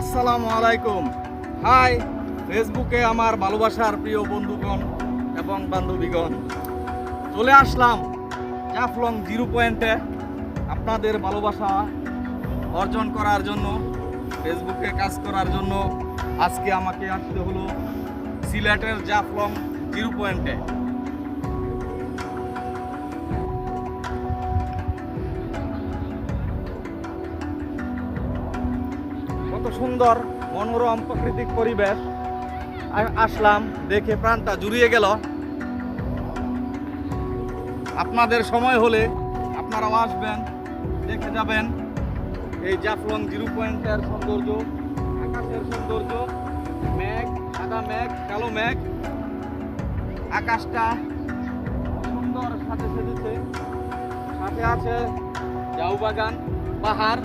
আসসালামু আলাইকুম। হাই ফেসবুকে আমার ভালোবাসার প্রিয় বন্ধুগণ এবং বান্ধবীগণ, চলে আসলাম জাফলং জিরো পয়েন্টে আপনাদের ভালোবাসা অর্জন করার জন্য, ফেসবুকে কাজ করার জন্য। আজকে আমাকে আসতে হলো সিলেটের জাফলং জিরো পয়েন্টে। কত সুন্দর মনোরম প্রাকৃতিক পরিবেশ, আসলাম দেখে প্রাণটা জুড়িয়ে গেল। আপনাদের সময় হলে আপনারাও আসবেন, দেখে যাবেন এই জাফলং জিরো পয়েন্টের সৌন্দর্য, আকাশের সৌন্দর্য, মেঘ, সাদা মেঘ, কালো মেঘ, আকাশটা সুন্দর সাথে সেজেছে, সাথে আছে ঝাউ বাগান, পাহাড়।